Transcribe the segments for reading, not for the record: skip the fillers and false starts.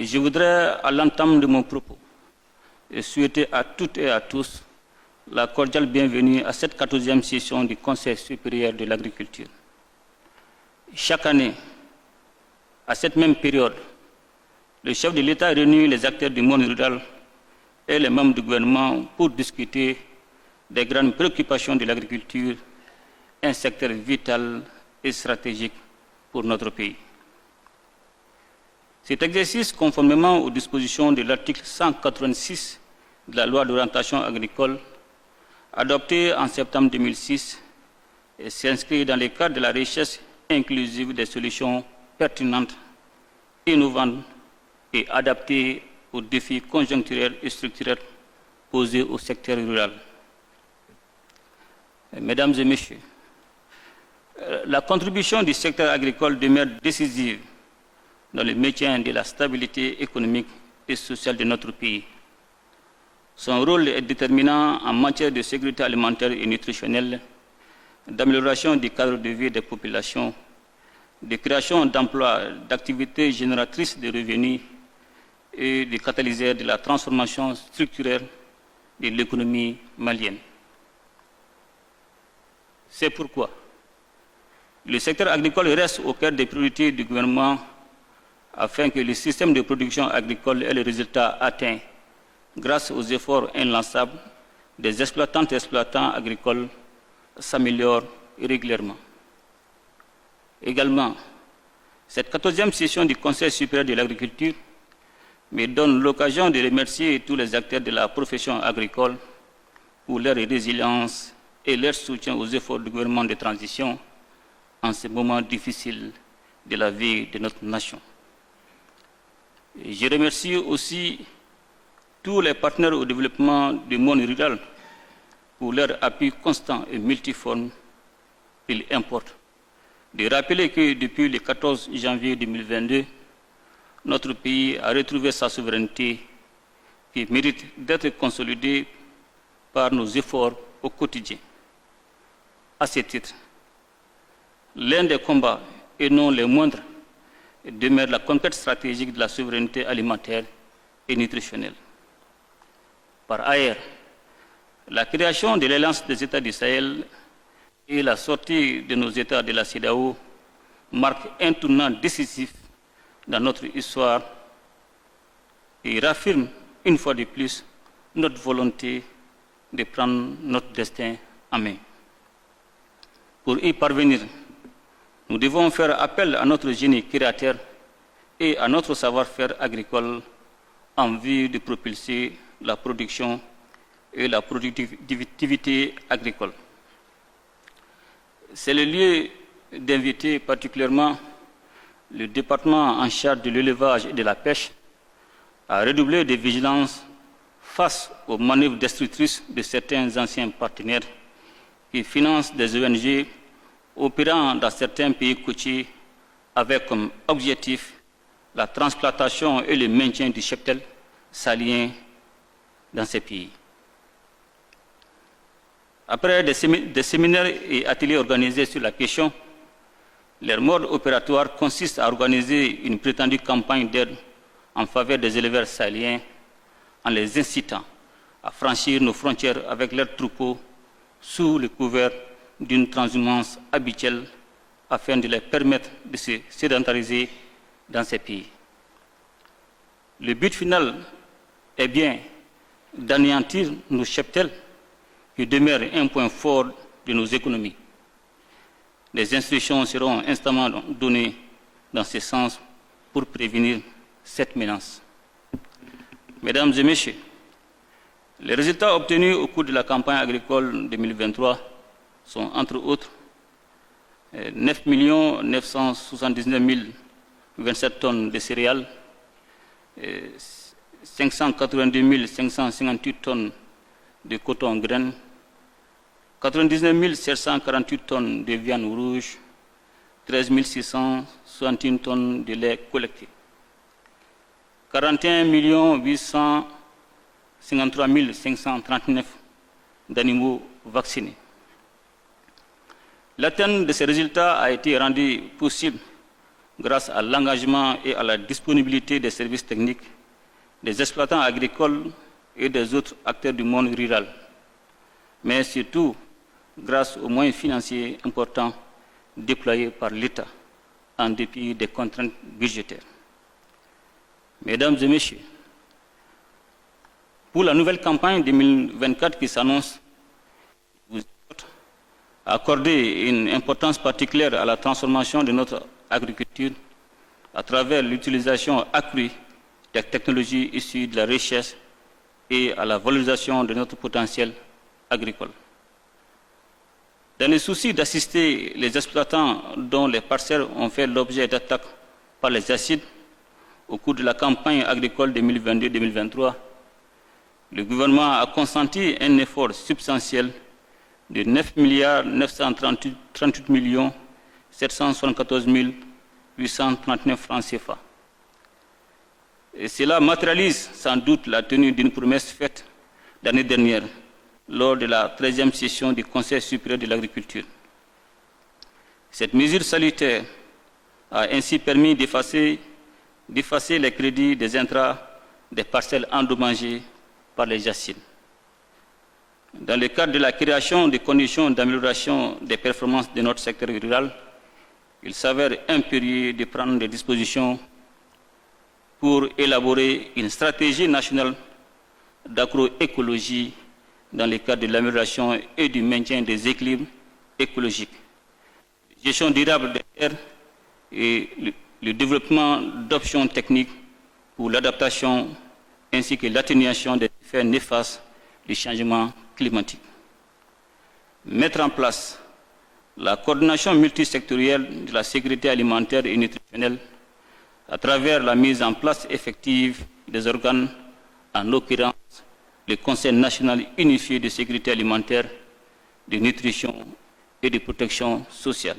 Je voudrais, à l'entame de mon propos, souhaiter à toutes et à tous la cordiale bienvenue à cette 14e session du Conseil supérieur de l'agriculture. Chaque année, à cette même période, le chef de l'État réunit les acteurs du monde rural et les membres du gouvernement pour discuter des grandes préoccupations de l'agriculture, un secteur vital et stratégique pour notre pays. Cet exercice, conformément aux dispositions de l'article 186 de la loi d'orientation agricole, adoptée en septembre 2006, s'inscrit dans le cadre de la recherche inclusive des solutions pertinentes, innovantes et adaptées aux défis conjoncturels et structurels posés au secteur rural. Mesdames et Messieurs, la contribution du secteur agricole demeure décisive dans le maintien de la stabilité économique et sociale de notre pays. Son rôle est déterminant en matière de sécurité alimentaire et nutritionnelle, d'amélioration du cadre de vie des populations, de création d'emplois, d'activités génératrices de revenus et de catalyseurs de la transformation structurelle de l'économie malienne. C'est pourquoi le secteur agricole reste au cœur des priorités du gouvernement afin que le système de production agricole et les résultats atteints grâce aux efforts inlassables des exploitantes et exploitants agricoles s'améliorent régulièrement. Également, cette 14e session du Conseil supérieur de l'agriculture me donne l'occasion de remercier tous les acteurs de la profession agricole pour leur résilience et leur soutien aux efforts du gouvernement de transition en ces moments difficiles de la vie de notre nation. Et je remercie aussi tous les partenaires au développement du monde rural pour leur appui constant et multiforme. Il importe de rappeler que depuis le 14 janvier 2022, notre pays a retrouvé sa souveraineté qui mérite d'être consolidée par nos efforts au quotidien. À ce titre, l'un des combats, et non les moindres, demeure la conquête stratégique de la souveraineté alimentaire et nutritionnelle. Par ailleurs, la création de l'Alliance des États du Sahel et la sortie de nos États de la CEDEAO marquent un tournant décisif dans notre histoire et raffirment une fois de plus notre volonté de prendre notre destin en main. Pour y parvenir, nous devons faire appel à notre génie créateur et à notre savoir-faire agricole en vue de propulser la production et la productivité agricole. C'est le lieu d'inviter particulièrement le département en charge de l'élevage et de la pêche à redoubler de vigilance face aux manœuvres destructrices de certains anciens partenaires qui financent des ONG opérant dans certains pays côtiers avec comme objectif la transplantation et le maintien du cheptel salien dans ces pays. Après des séminaires et ateliers organisés sur la question, leur mode opératoire consiste à organiser une prétendue campagne d'aide en faveur des éleveurs sahéliens en les incitant à franchir nos frontières avec leurs troupeaux sous le couvert d'une transhumance habituelle afin de les permettre de se sédentariser dans ces pays. Le but final est bien d'anéantir nos cheptels qui demeurent un point fort de nos économies. Des instructions seront instamment données dans ce sens pour prévenir cette menace. Mesdames et Messieurs, les résultats obtenus au cours de la campagne agricole 2023 sont, entre autres, 9 979 027 tonnes de céréales, 582 558 tonnes de coton graines, 99 748 tonnes de viande rouge, 13 661 tonnes de lait collecté, 41 853 539 d'animaux vaccinés. L'atteinte de ces résultats a été rendue possible grâce à l'engagement et à la disponibilité des services techniques, des exploitants agricoles et des autres acteurs du monde rural, mais surtout grâce aux moyens financiers importants déployés par l'État en dépit des contraintes budgétaires. Mesdames et Messieurs, pour la nouvelle campagne 2024 qui s'annonce, vous accorder une importance particulière à la transformation de notre agriculture à travers l'utilisation accrue des technologies issues de la richesse et à la valorisation de notre potentiel agricole. Dans le souci d'assister les exploitants dont les parcelles ont fait l'objet d'attaques par les acides au cours de la campagne agricole 2022-2023, le gouvernement a consenti un effort substantiel de 9 938 774 839 francs CFA. Et cela matérialise sans doute la tenue d'une promesse faite l'année dernière lors de la 13e session du Conseil supérieur de l'agriculture. Cette mesure salutaire a ainsi permis d'effacer les crédits des intrants des parcelles endommagées par les acides. Dans le cadre de la création des conditions d'amélioration des performances de notre secteur rural, il s'avère impérieux de prendre des dispositions pour élaborer une stratégie nationale d'agroécologie dans le cadre de l'amélioration et du maintien des équilibres écologiques, gestion durable des terres et le développement d'options techniques pour l'adaptation ainsi que l'atténuation des effets néfastes du changement climatique. Mettre en place la coordination multisectorielle de la sécurité alimentaire et nutritionnelle à travers la mise en place effective des organes, en l'occurrence le Conseil national unifié de sécurité alimentaire, de nutrition et de protection sociale.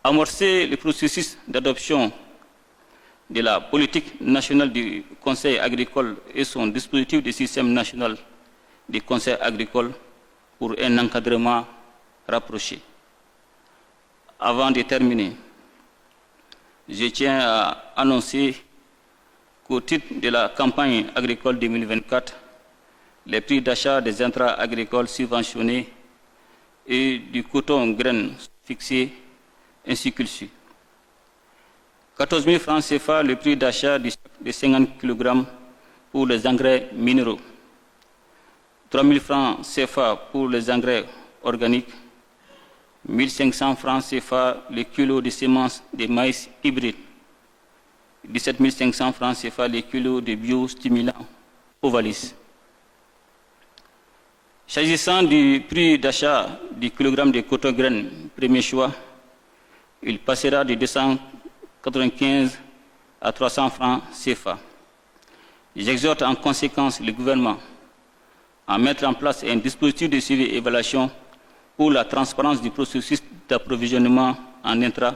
Amorcer le processus d'adoption de la politique nationale du Conseil agricole et son dispositif de système national du Conseil agricole pour un encadrement rapproché. Avant de terminer, je tiens à annoncer qu'au titre de la campagne agricole 2024, les prix d'achat des intrants agricoles subventionnés et du coton graines fixés ainsi que le suit. 14 000 francs CFA le prix d'achat de 50 kg pour les engrais minéraux. 3 000 francs CFA pour les engrais organiques. 1 500 francs CFA le kilo de semences de maïs hybride. 17 500 francs CFA le kilo de biostimulants Ovalis. S'agissant du prix d'achat du kilogramme de coton graines premier choix, il passera de 295 à 300 francs CFA. J'exhorte en conséquence le gouvernement à mettre en place un dispositif de suivi et évaluation pour la transparence du processus d'approvisionnement en intrants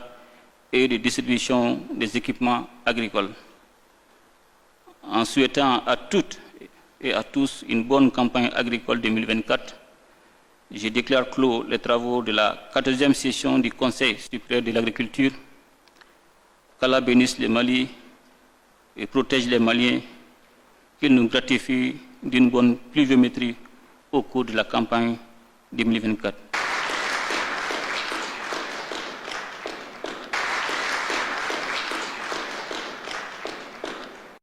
et de distribution des équipements agricoles. En souhaitant à toutes et à tous une bonne campagne agricole 2024, je déclare clos les travaux de la 14e session du Conseil supérieur de l'agriculture. Qu'Allah bénisse le Mali et protège les Maliens, qu'il nous gratifie d'une bonne pluviométrie au cours de la campagne 2024.